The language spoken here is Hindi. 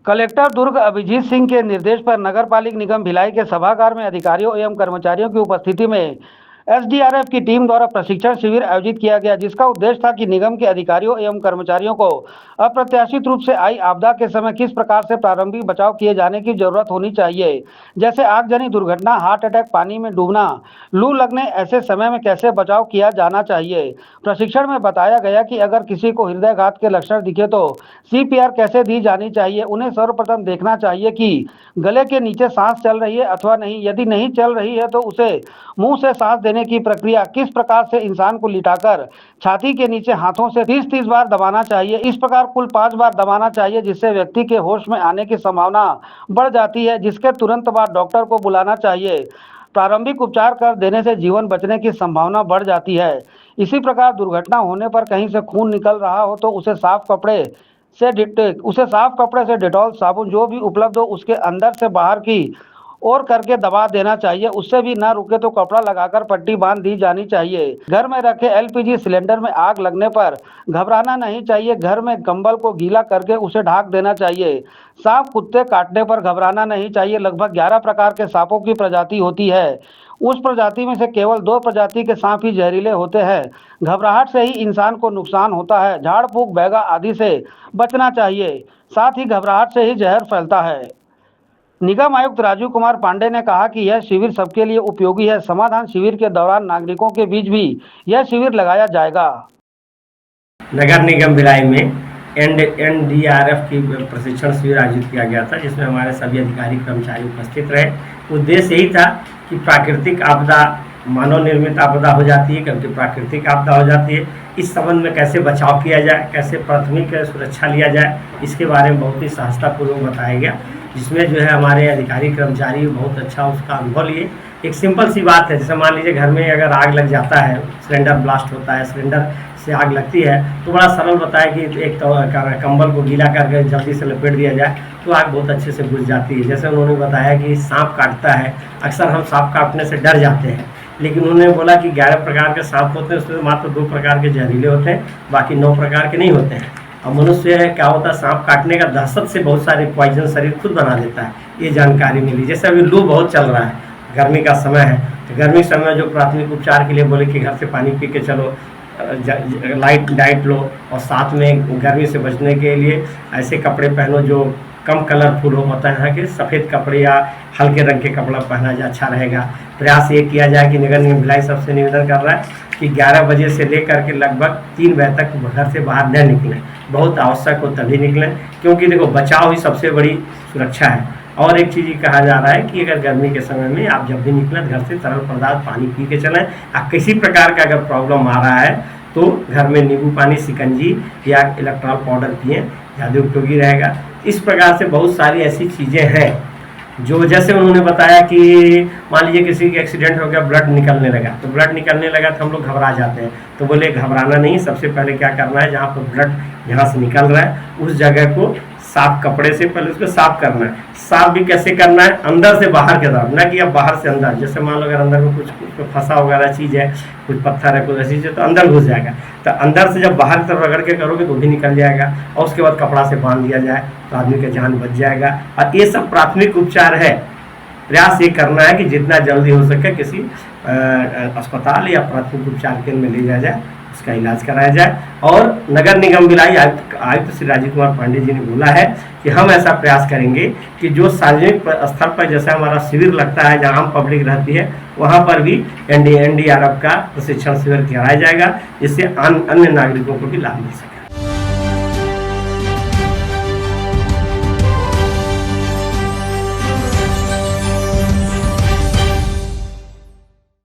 कलेक्टर दुर्ग अभिजीत सिंह के निर्देश पर नगर पालिक निगम भिलाई के सभागार में अधिकारियों एवं कर्मचारियों की उपस्थिति में एसडीआरएफ की टीम द्वारा प्रशिक्षण शिविर आयोजित किया गया, जिसका उद्देश्य था कि निगम के अधिकारियों एवं कर्मचारियों को अप्रत्याशित रूप से आई आपदा के समय किस प्रकार से प्रारंभिक बचाव किए जाने की जरूरत होनी चाहिए, जैसे आगजनी दुर्घटना, हार्ट अटैक, पानी में डूबना, लू लगने, ऐसे समय में कैसे बचाव किया जाना चाहिए। प्रशिक्षण में बताया गया कि अगर किसी को हृदयघात के लक्षण दिखे तो सीपीआर कैसे दी जानी चाहिए। उन्हें सर्वप्रथम देखना चाहिए कि गले के नीचे सांस चल रही है अथवा नहीं। यदि नहीं चल रही है तो उसे मुंह से सांस देने की प्रक्रिया किस प्रकार से इंसान को लिटाकर छाती के नीचे हाथों से 30-30 बार दबाना चाहिए। इस प्रकार कुल 5 बार दबाना चाहिए, जिससे व्यक्ति के होश में आने की संभावना बढ़ जाती है, जिसके तुरंत बाद डॉक्टर को बुलाना चाहिए। प्रारंभिक उपचार कर देने से जीवन बचने की संभावना बढ़ जाती है। इसी प्रकार दुर्घटना होने पर कहीं से खून निकल रहा हो तो उसे साफ कपड़े से डेटॉल साबुन जो भी उपलब्ध हो उसके अंदर से बाहर की और करके दबा देना चाहिए। उससे भी ना रुके तो कपड़ा लगाकर पट्टी बांध दी जानी चाहिए। घर में रखे एलपीजी सिलेंडर में आग लगने पर घबराना नहीं चाहिए। घर में कंबल को गीला करके उसे ढक देना चाहिए। सांप कुत्ते काटने पर घबराना नहीं चाहिए। लगभग 11 प्रकार के सांपों की प्रजाति होती है। उस प्रजाति में से केवल 2 प्रजाति के सांप ही जहरीले होते हैं। घबराहट से ही इंसान को नुकसान होता है। झाड़ फूंक, बैगा आदि से बचना चाहिए। साथ ही घबराहट से ही जहर फैलता है। निगम आयुक्त राजीव कुमार पांडे ने कहा कि यह शिविर सबके लिए उपयोगी है। समाधान शिविर के दौरान नागरिकों के बीच भी यह शिविर लगाया जाएगा। नगर निगम भिलाई में एनडीआरएफ की प्रशिक्षण शिविर आयोजित किया गया था, जिसमें हमारे सभी अधिकारी कर्मचारी उपस्थित रहे। उद्देश्य यही था कि प्राकृतिक आपदा मानव निर्मित आपदा हो जाती है, कभी प्राकृतिक आपदा हो जाती है, इस संबंध में कैसे बचाव किया जाए, कैसे प्राथमिक सुरक्षा लिया जाए, इसके बारे में बहुत ही सहजतापूर्वक बताया गया, जिसमें जो है हमारे अधिकारी कर्मचारी बहुत अच्छा उसका अनुभव लिए। एक सिंपल सी बात है, जैसे मान लीजिए घर में अगर आग लग जाता है, सिलेंडर ब्लास्ट होता है, सिलेंडर से आग लगती है, तो बड़ा सरल बताया कि एक तो कंबल को गीला करके जल्दी से लपेट दिया जाए तो आग बहुत अच्छे से बुझ जाती है। जैसे उन्होंने बताया कि सांप काटता है, अक्सर हम सांप काटने से डर जाते हैं, लेकिन उन्होंने बोला कि 11 प्रकार के सांप होते हैं, उसमें मात्र 2 प्रकार के जहरीले होते हैं, बाकी 9 प्रकार के नहीं होते हैं। और मनुष्य है क्या होता है, सांप काटने का दहशत से बहुत सारे पॉइजन शरीर खुद बना देता है, ये जानकारी मिली। जैसे अभी लू बहुत चल रहा है, गर्मी का समय है, तो गर्मी समय जो प्राथमिक उपचार के लिए बोले कि घर से पानी पी के चलो, लाइट डाइट लो, और साथ में गर्मी से बचने के लिए ऐसे कपड़े पहनो जो कम कलरफुल हो, होता है कि सफ़ेद कपड़े या हल्के रंग के कपड़ा पहना जाए, अच्छा रहेगा। प्रयास ये किया जाए कि नगर निगम भिलाई सबसे निवेदन कर रहा है कि 11 बजे से लेकर के लगभग 3 बजे तक घर से बाहर न निकलें। बहुत आवश्यक हो तभी निकलें, क्योंकि देखो बचाव ही सबसे बड़ी सुरक्षा है। और एक चीज़ कहा जा रहा है कि अगर गर्मी के समय में आप जब भी निकलें घर से तरल पदार्थ पानी पी के चलें। किसी प्रकार का अगर प्रॉब्लम आ रहा है तो घर में नींबू पानी, शिकंजी या इलेक्ट्रॉल पाउडर पिएं, ज़्यादा उपयोगी रहेगा। इस प्रकार से बहुत सारी ऐसी चीज़ें हैं जो, जैसे उन्होंने बताया कि मान लीजिए किसी का एक्सीडेंट हो गया, ब्लड निकलने लगा, तो ब्लड निकलने लगा तो हम लोग घबरा जाते हैं, तो बोले घबराना नहीं, सबसे पहले क्या करना है, जहाँ पर ब्लड जहाँ से निकल रहा है उस जगह को साफ कपड़े से पहले उसको साफ करना है। साफ भी कैसे करना है, अंदर से बाहर की तरफ, ना कि अब बाहर से अंदर। जैसे मान लो अगर अंदर में कुछ फंसा वगैरह चीज़ है, कुछ पत्थर है, कुछ ऐसी चीज़, तो अंदर घुस जाएगा। तो अंदर से जब बाहर की तरफ रगड़ के करोगे तो भी निकल जाएगा, और उसके बाद कपड़ा से बांध दिया जाए तो आदमी का जान बच जाएगा। और ये सब प्राथमिक उपचार है। प्रयास ये करना है कि जितना जल्दी हो सके किसी अस्पताल या प्राथमिक उपचार केंद्र में ले जाया जाए, उसका इलाज कराया जाए। और नगर निगम भिलाई आयुक्त श्री राजीव कुमार पांडे जी ने बोला है कि हम ऐसा प्रयास करेंगे कि जो सार्वजनिक स्थल पर जैसे हमारा शिविर लगता है, जहां पब्लिक रहती है, वहां पर भी एनडीआरएफ का प्रशिक्षण शिविर कराया जाएगा, जिससे अन्य नागरिकों को भी लाभ मिल सके।